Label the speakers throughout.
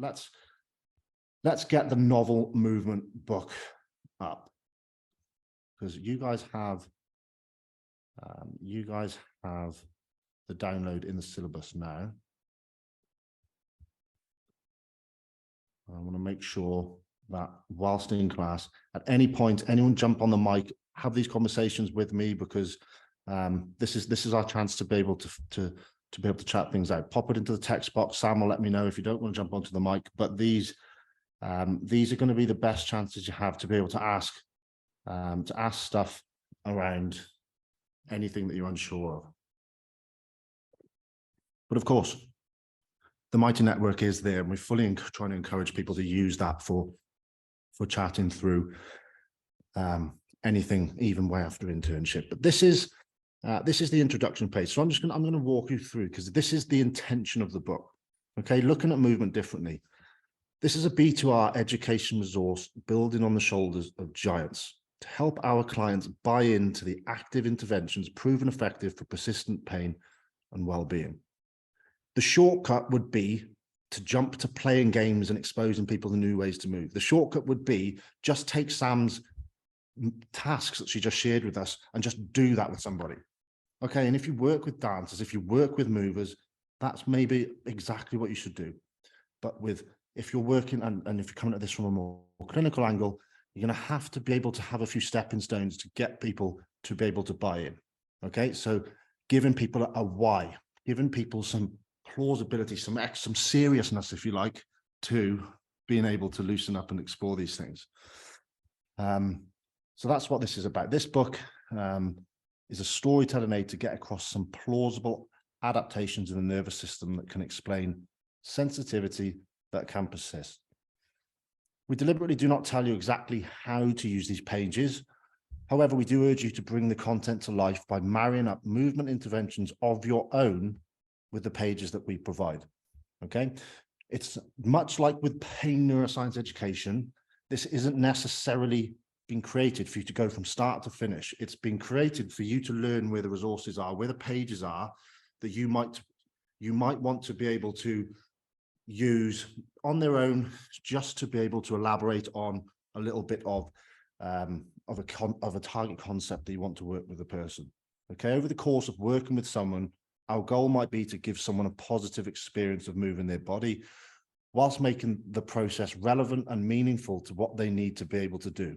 Speaker 1: let's get the novel movement book up, because you guys have the download in the syllabus now. I want to make sure that whilst in class, at any point, anyone jump on the mic, have these conversations with me, because this is our chance to be able to be able to chat things out. Pop it into the text box. Sam will let me know if you don't want to jump onto the mic, but these are going to be the best chances you have to be able to ask stuff around anything that you're unsure of. But of course, the Mighty Network is there, and we're fully trying to encourage people to use that for chatting through anything, even way after internship. But this is the introduction page. So I'm going to walk you through, because this is the intention of the book. Okay, looking at movement differently. This is a B2R education resource building on the shoulders of giants to help our clients buy into the active interventions proven effective for persistent pain and well-being. The shortcut would be to jump to playing games and exposing people to new ways to move. The shortcut would be just take Sam's tasks that she just shared with us and just do that with somebody. Okay, and if you work with dancers, if you work with movers, that's maybe exactly what you should do. But if you're working and if you're coming at this from a more clinical angle, you're going to have to be able to have a few stepping stones to get people to be able to buy in. Okay, so giving people a why, giving people some plausibility, some seriousness, if you like, to being able to loosen up and explore these things. So that's what this is about. This book is a storytelling aid to get across some plausible adaptations in the nervous system that can explain sensitivity that can persist. We deliberately do not tell you exactly how to use these pages. However, we do urge you to bring the content to life by marrying up movement interventions of your own with the pages that we provide. Okay, it's much like with pain neuroscience education. This isn't necessarily been created for you to go from start to finish. It's been created for you to learn where the resources are, where the pages are that you might want to be able to use on their own, just to be able to elaborate on a little bit of a target concept that you want to work with a person. Okay, over the course of working with someone, our goal might be to give someone a positive experience of moving their body, whilst making the process relevant and meaningful to what they need to be able to do,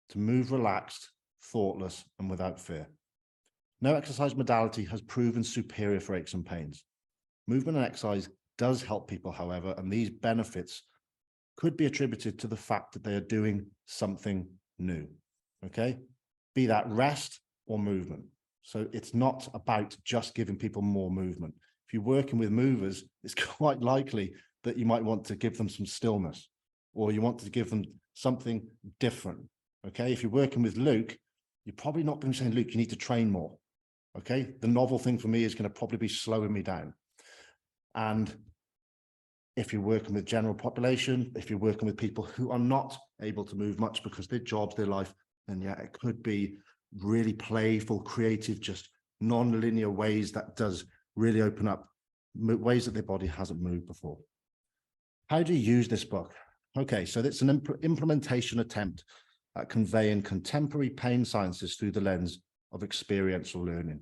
Speaker 1: to move relaxed, thoughtless, and without fear. No exercise modality has proven superior for aches and pains. Movement and exercise does help people, however, and these benefits could be attributed to the fact that they are doing something new, okay? Be that rest or movement. So it's not about just giving people more movement. If you're working with movers, it's quite likely that you might want to give them some stillness, or you want to give them something different, okay? If you're working with Luke, you're probably not going to be saying, Luke, you need to train more, okay? The novel thing for me is going to probably be slowing me down. And if you're working with general population, if you're working with people who are not able to move much because their jobs, their life, then yeah, it could be really playful, creative, just non-linear ways that does really open up ways that their body hasn't moved before. How do you use this book? Okay, so it's an implementation attempt at conveying contemporary pain sciences through the lens of experiential learning.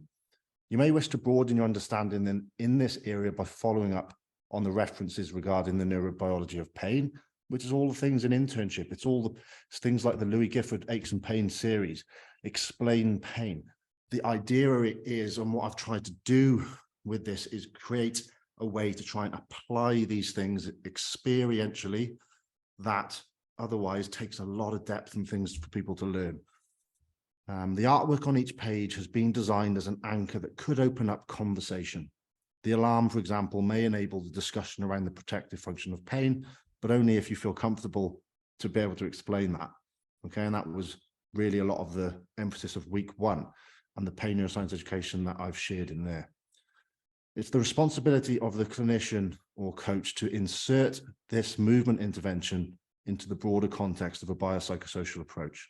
Speaker 1: You may wish to broaden your understanding in this area by following up on the references regarding the neurobiology of pain, which is all the things in internship. It's all the things like the Louis Gifford Aches and Pain series, Explain Pain. The idea is, and what I've tried to do with this, is create a way to try and apply these things experientially that otherwise takes a lot of depth and things for people to learn. The artwork on each page has been designed as an anchor that could open up conversation. The alarm, for example, may enable the discussion around the protective function of pain, but only if you feel comfortable to be able to explain that. Okay, and that was really a lot of the emphasis of week 1 and the pain neuroscience education that I've shared in there. It's the responsibility of the clinician or coach to insert this movement intervention into the broader context of a biopsychosocial approach.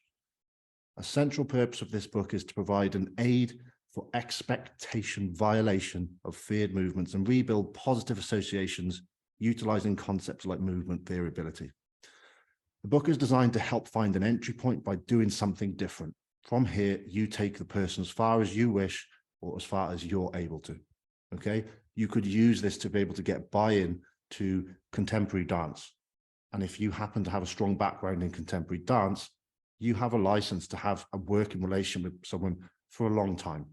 Speaker 1: A central purpose of this book is to provide an aid for expectation violation of feared movements and rebuild positive associations utilizing concepts like movement variability. The book is designed to help find an entry point by doing something different. From here, you take the person as far as you wish or as far as you're able to, okay? You could use this to be able to get buy-in to contemporary dance. And if you happen to have a strong background in contemporary dance, you have a license to have a working relation with someone for a long time,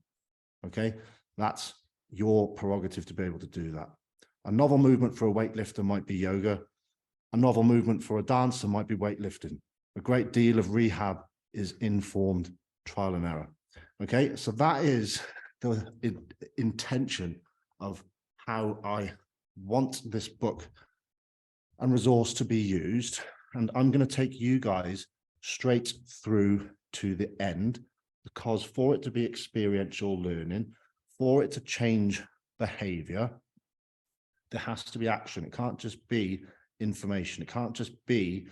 Speaker 1: okay? That's your prerogative to be able to do that. A novel movement for a weightlifter might be yoga. A novel movement for a dancer might be weightlifting. A great deal of rehab is informed trial and error. Okay, so that is the intention of how I want this book and resource to be used. And I'm going to take you guys straight through to the end, because for it to be experiential learning, for it to change behavior, there has to be action. It can't just be information. It can't just be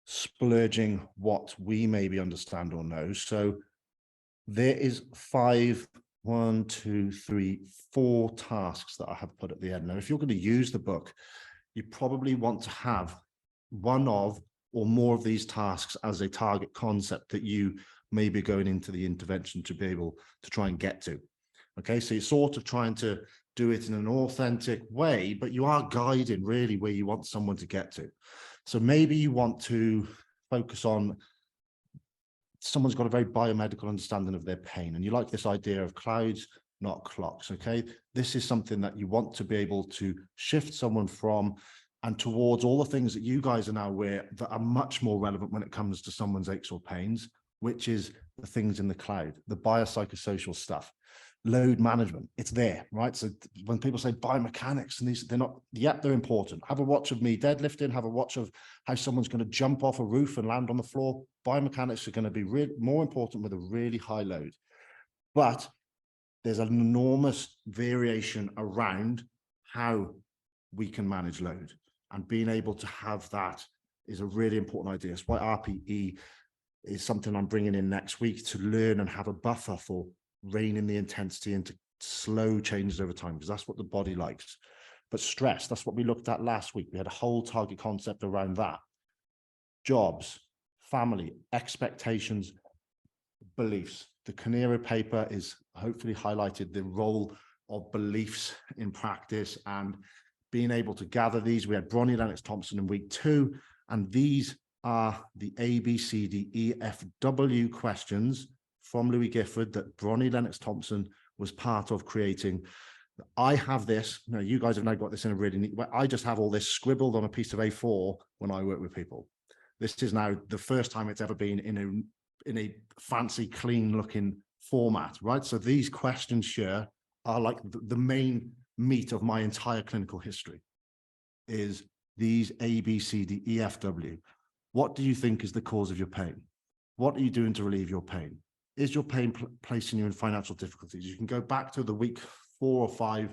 Speaker 1: splurging what we maybe understand or know. So there is 4 tasks that I have put at the end. Now, if you're going to use the book, you probably want to have one of or more of these tasks as a target concept that you may be going into the intervention to be able to try and get to. Okay, so you're sort of trying to do it in an authentic way, but you are guiding really where you want someone to get to. So maybe you want to focus on someone's got a very biomedical understanding of their pain, and you like this idea of clouds, not clocks. Okay, this is something that you want to be able to shift someone from and towards all the things that you guys are now aware that are much more relevant when it comes to someone's aches or pains, which is the things in the cloud, the biopsychosocial stuff. Load management, it's there, right? So when people say biomechanics and these, they're not, yet they're important. Have a watch of me deadlifting, have a watch of how someone's going to jump off a roof and land on the floor. Biomechanics are going to be more important with a really high load. But there's an enormous variation around how we can manage load, and being able to have that is a really important idea. It's why RPE is something I'm bringing in next week to learn and have a buffer for reining the intensity into slow changes over time, because that's what the body likes. But stress, that's what we looked at last week. We had a whole target concept around that. Jobs, family, expectations, beliefs. The Canary paper is hopefully highlighted the role of beliefs in practice and being able to gather these. We had Bronnie Lennox-Thompson in week 2, and these are the ABCDEFW questions from Louis Gifford that Bronnie Lennox-Thompson was part of creating. I have this, you guys have now got this in a really neat way. I just have all this scribbled on a piece of A4 when I work with people. This is now the first time it's ever been in a fancy, clean looking format, right? So these questions here are like the main meat of my entire clinical history, is these ABCDEFW. What do you think is the cause of your pain? What are you doing to relieve your pain? Is your pain placing you in financial difficulties? You can go back to the week 4 or 5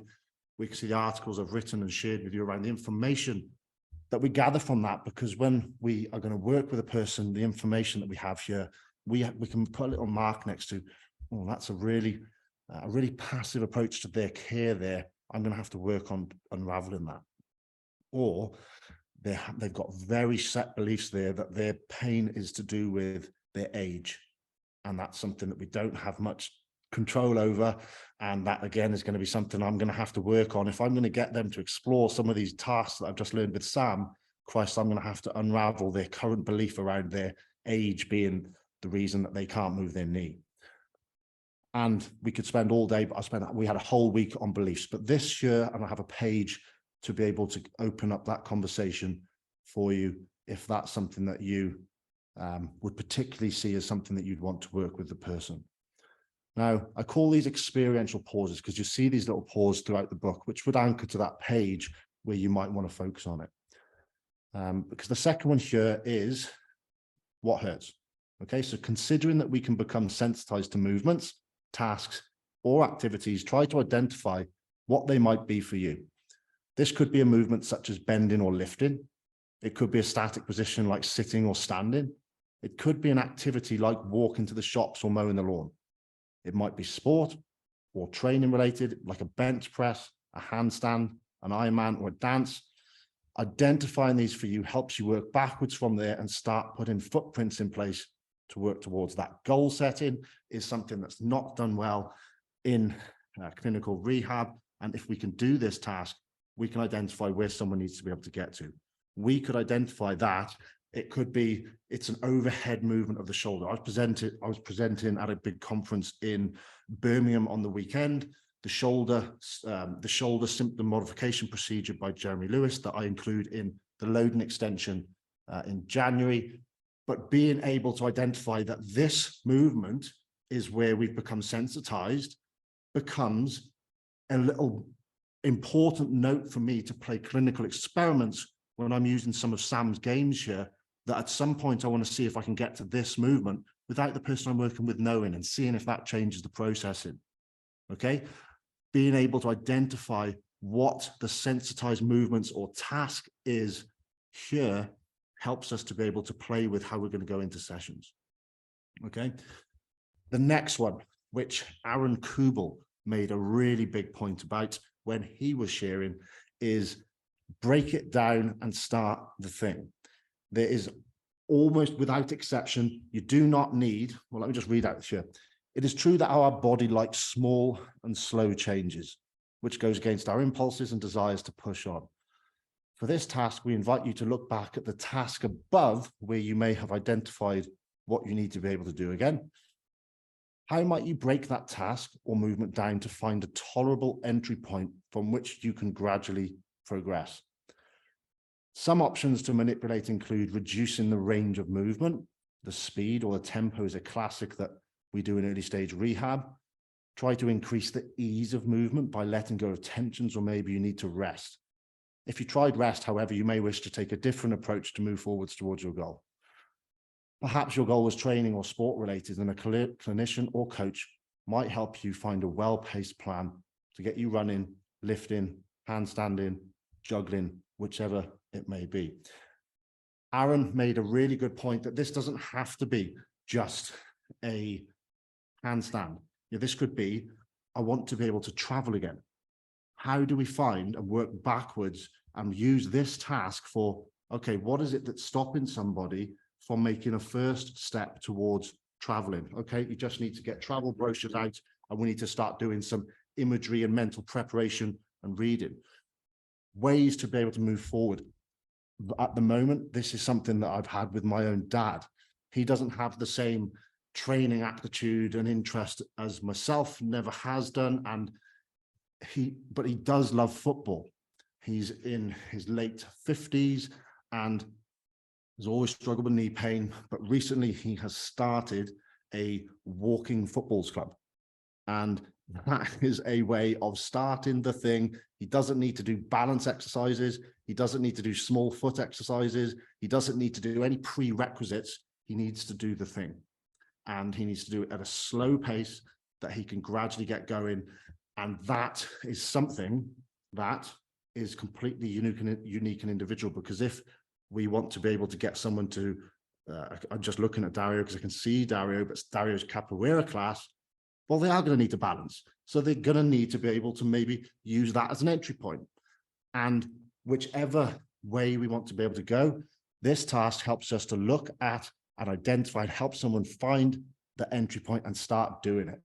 Speaker 1: weeks of the articles I've written and shared with you around the information that we gather from that, because when we are going to work with a person, the information that we have here, we can put a little mark next to, oh, that's a really passive approach to their care there. I'm going to have to work on unraveling that. Or they've got very set beliefs there that their pain is to do with their age. And that's something that we don't have much control over. And that, again, is going to be something I'm going to have to work on. If I'm going to get them to explore some of these tasks that I've just learned with Sam, Christ, I'm going to have to unravel their current belief around their age being the reason that they can't move their knee. And we could spend all day, but we had a whole week on beliefs. But this year, and I have a page to be able to open up that conversation for you, if that's something that you would particularly see as something that you'd want to work with the person. Now, I call these experiential pauses because you see these little pauses throughout the book, which would anchor to that page where you might want to focus on it. Because the second one here is what hurts. Okay, so considering that we can become sensitized to movements, tasks, or activities, try to identify what they might be for you. This could be a movement such as bending or lifting. It could be a static position like sitting or standing. It could be an activity like walking to the shops or mowing the lawn. It might be sport or training related, like a bench press, a handstand, an Ironman, or a dance. Identifying these for you helps you work backwards from there and start putting footprints in place to work towards that. Goal setting is something that's not done well in clinical rehab. And if we can do this task, we can identify where someone needs to be able to get to. We could identify that. It could be, it's an overhead movement of the shoulder. I was presenting at a big conference in Birmingham on the weekend, the shoulder symptom modification procedure by Jeremy Lewis that I include in the loading extension in January. But being able to identify that this movement is where we've become sensitized becomes a little important note for me to play clinical experiments when I'm using some of Sam's games here, that at some point I want to see if I can get to this movement without the person I'm working with knowing, and seeing if that changes the processing. Okay, being able to identify what the sensitized movements or task is here helps us to be able to play with how we're going to go into sessions. Okay, the next one, which Aaron Kubel made a really big point about when he was sharing, is break it down and start the thing. There is almost without exception, you do not need, well, let me just read out here. It is true that our body likes small and slow changes, which goes against our impulses and desires to push on. For this task, we invite you to look back at the task above where you may have identified what you need to be able to do again. How might you break that task or movement down to find a tolerable entry point from which you can gradually progress? Some options to manipulate include reducing the range of movement. The speed or the tempo is a classic that we do in early stage rehab. Try to increase the ease of movement by letting go of tensions, or maybe you need to rest. If you tried rest, however, you may wish to take a different approach to move forwards towards your goal. Perhaps your goal was training or sport related, and a clinician or coach might help you find a well-paced plan to get you running, lifting, handstanding, juggling, whichever it may be. Aaron made a really good point that this doesn't have to be just a handstand. This could be, I want to be able to travel again. How do we find and work backwards and use this task for, okay, what is it that's stopping somebody from making a first step towards traveling? Okay, you just need to get travel brochures out, and we need to start doing some imagery and mental preparation and reading. Ways to be able to move forward. At the moment, this is something that I've had with my own dad. He doesn't have the same training aptitude and interest as myself, never has done, but he does love football. He's in his late 50s and has always struggled with knee pain, but recently he has started a walking footballs club. And that is a way of starting the thing. He doesn't need to do balance exercises. He doesn't need to do small foot exercises. He doesn't need to do any prerequisites. He needs to do the thing. And he needs to do it at a slow pace that he can gradually get going. And that is something that is completely unique and individual, because if we want to be able to get someone to, I'm just looking at Dario because I can see Dario, but Dario's capoeira class, well, they are going to need to balance. So they're going to need to be able to maybe use that as an entry point. And whichever way we want to be able to go, this task helps us to look at and identify and help someone find the entry point and start doing it.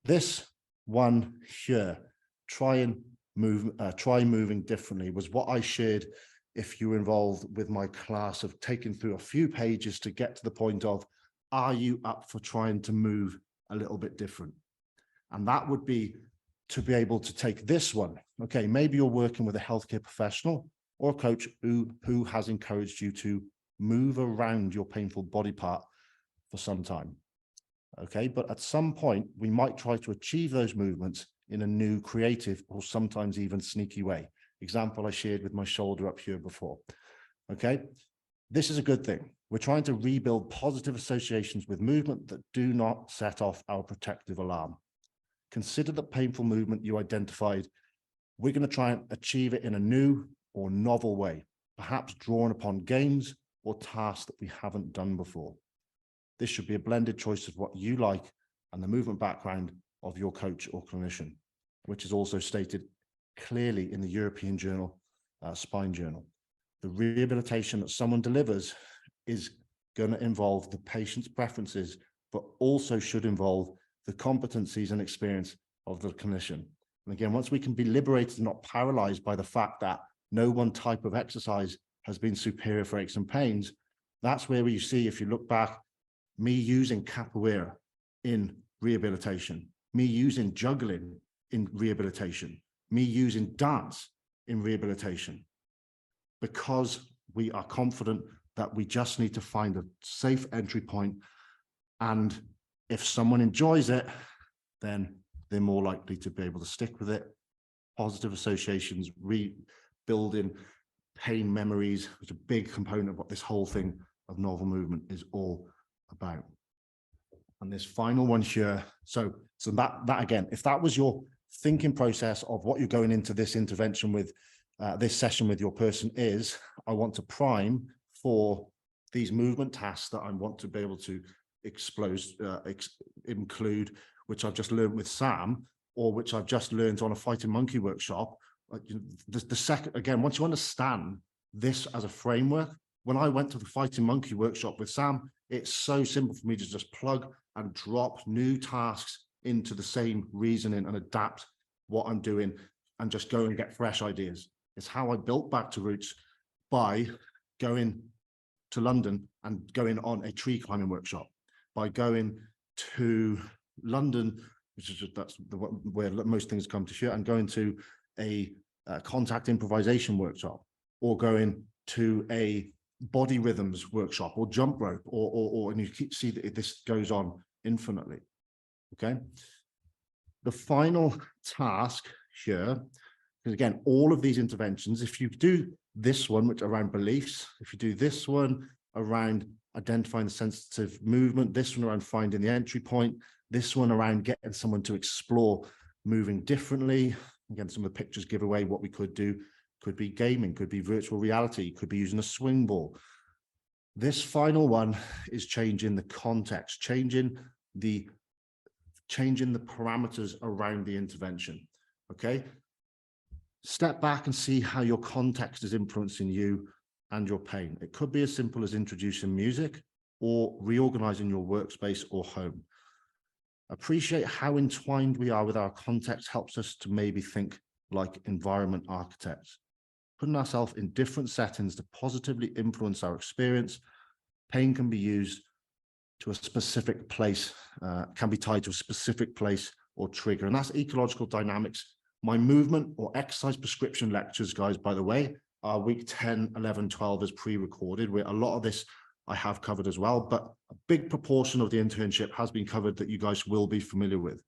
Speaker 1: This one here, try moving differently, was what I shared if you were involved with my class, of taking through a few pages to get to the point of, are you up for trying to move a little bit different? And that would be to be able to take this one. Okay, maybe you're working with a healthcare professional or a coach who has encouraged you to move around your painful body part for some time. Okay, but at some point, we might try to achieve those movements in a new, creative, or sometimes even sneaky way. Example I shared with my shoulder up here before. Okay, this is a good thing. We're trying to rebuild positive associations with movement that do not set off our protective alarm. Consider the painful movement you identified. We're going to try and achieve it in a new or novel way, perhaps drawn upon games or tasks that we haven't done before. This should be a blended choice of what you like and the movement background of your coach or clinician, which is also stated clearly in the European Journal, Spine Journal. The rehabilitation that someone delivers is going to involve the patient's preferences, but also should involve the competencies and experience of the clinician. And again, once we can be liberated and not paralyzed by the fact that no one type of exercise has been superior for aches and pains, that's where you see, if you look back, me using capoeira in rehabilitation, me using juggling in rehabilitation, me using dance in rehabilitation, because we are confident that we just need to find a safe entry point. And if someone enjoys it, then they're more likely to be able to stick with it. Positive associations, rebuilding pain memories, which is a big component of what this whole thing of novel movement is all about. And this final one here, so that again, if that was your thinking process of what you're going into this intervention with, this session with your person is, I want to prime for these movement tasks that I want to be able to include, which I've just learned with Sam, or which I've just learned on a fighting monkey workshop. The second, again, once you understand this as a framework, when I went to the fighting monkey workshop with Sam, it's so simple for me to just plug and drop new tasks into the same reasoning and adapt what I'm doing and just go and get fresh ideas. It's how I built Back to Roots, by going to London and going on a tree climbing workshop, by going to London, which is where most things come to shit, and going to a contact improvisation workshop, or going to a body rhythms workshop, or jump rope, or and you see that this goes on infinitely. Okay. The final task here, because again, all of these interventions, if you do this one, which around beliefs, if you do this one around identifying the sensitive movement, this one around finding the entry point, this one around getting someone to explore moving differently. Again, some of the pictures give away what we could do. Could be gaming, could be virtual reality, could be using a swing ball. This final one is changing the context, changing the parameters around the intervention. Okay. Step back and see how your context is influencing you and your pain. It could be as simple as introducing music or reorganizing your workspace or home. Appreciate how entwined we are with our context helps us to maybe think like environment architects, putting ourselves in different settings to positively influence our experience. Pain can be used to a specific place, can be tied to a specific place or trigger, and that's ecological dynamics. My movement or exercise prescription lectures, guys, by the way, are week 10, 11, 12 is pre-recorded, where a lot of this I have covered as well, but a big proportion of the internship has been covered that you guys will be familiar with.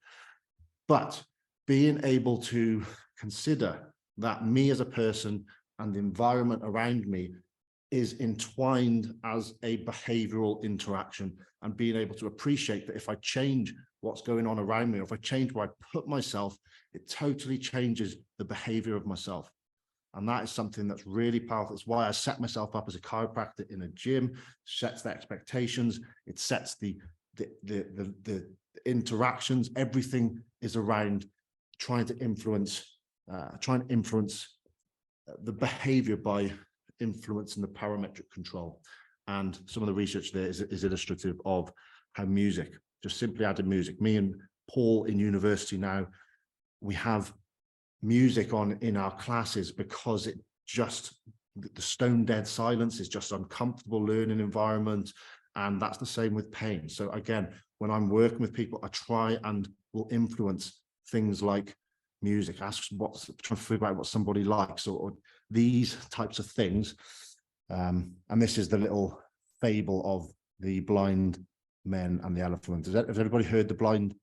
Speaker 1: But being able to consider that me as a person and the environment around me is entwined as a behavioral interaction, and being able to appreciate that if I change what's going on around me, or if I change where I put myself, it totally changes the behavior of myself. And that is something that's really powerful. It's why I set myself up as a chiropractor in a gym, sets the expectations, it sets the interactions. Everything is around trying to influence the behavior by influencing the parametric control. And some of the research there is illustrative of how music, just simply adding music. Me and Paul in university now, we have music on in our classes because it just, the stone dead silence is just uncomfortable learning environment. And that's the same with pain. So again, when I'm working with people, I try and will influence things like music, trying to figure out what somebody likes, or these types of things. And this is the little fable of the blind men and the elephant. Has everybody heard the blind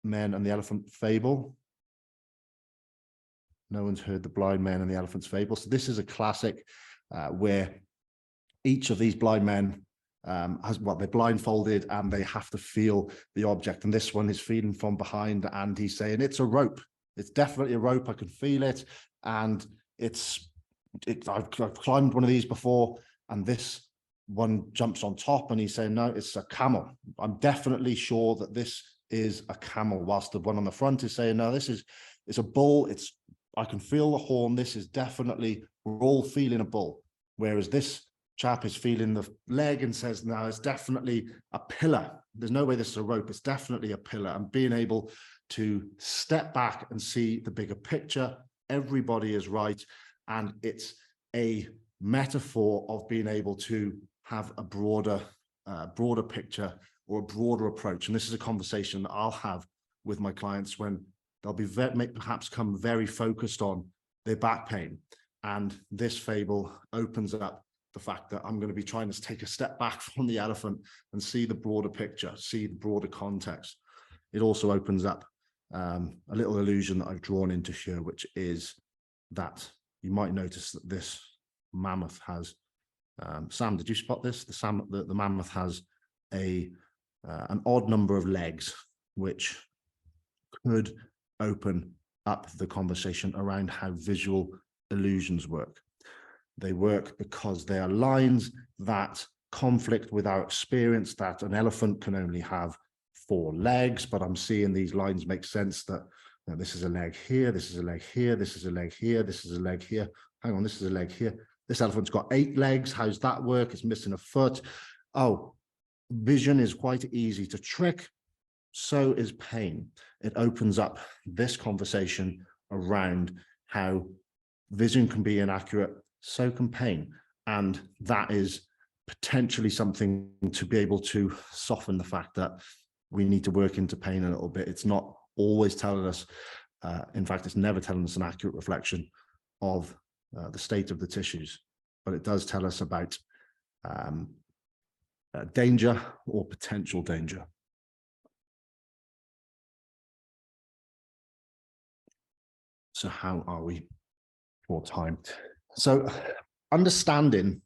Speaker 1: men and the elephant fable? No one's heard the blind man and the elephant's fable. So this is a classic where each of these blind men they're blindfolded and they have to feel the object. And this one is feeling from behind and he's saying, it's a rope. It's definitely a rope. I can feel it. And I've climbed one of these before, and this one jumps on top and he's saying, no, it's a camel. I'm definitely sure that this is a camel, whilst the one on the front is saying, no, it's a bull. I can feel the horn. This is definitely, we're all feeling a bull. Whereas this chap is feeling the leg and says, no, it's definitely a pillar. There's no way this is a rope. It's definitely a pillar. And being able to step back and see the bigger picture, everybody is right. And it's a metaphor of being able to have a broader picture or a broader approach. And this is a conversation that I'll have with my clients when they'll be perhaps come very focused on their back pain. And this fable opens up the fact that I'm going to be trying to take a step back from the elephant and see the broader picture, see the broader context. It also opens up a little illusion that I've drawn into here, which is that you might notice that this mammoth has, Sam, did you spot this? The mammoth has an odd number of legs, which could open up the conversation around how visual illusions work. They work because they are lines that conflict with our experience that an elephant can only have 4 legs, but I'm seeing these lines make sense that this is a leg here, this is a leg here, this is a leg here, this is a leg here. Hang on, this is a leg here. This elephant's got 8 legs. How's that work? It's missing a foot. Oh, vision is quite easy to trick. So is pain. It opens up this conversation around how vision can be inaccurate, so can pain. And that is potentially something to be able to soften the fact that we need to work into pain a little bit. It's not always telling us, in fact, it's never telling us an accurate reflection of the state of the tissues, but it does tell us about danger or potential danger. So how are we for time? So understanding,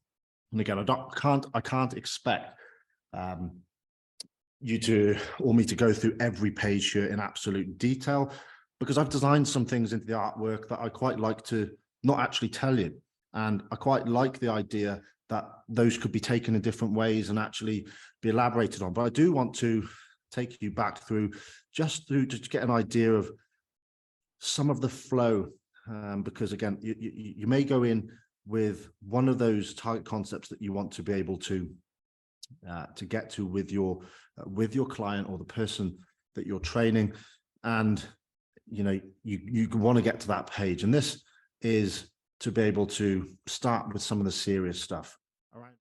Speaker 1: and again, I can't expect you to, or me to go through every page here in absolute detail, because I've designed some things into the artwork that I quite like to not actually tell you. And I quite like the idea that those could be taken in different ways and actually be elaborated on. But I do want to take you back through, just to get an idea of some of the flow, because again, you may go in with one of those target concepts that you want to be able to get to with your client or the person that you're training, and you want to get to that page. And this is to be able to start with some of the serious stuff. All right.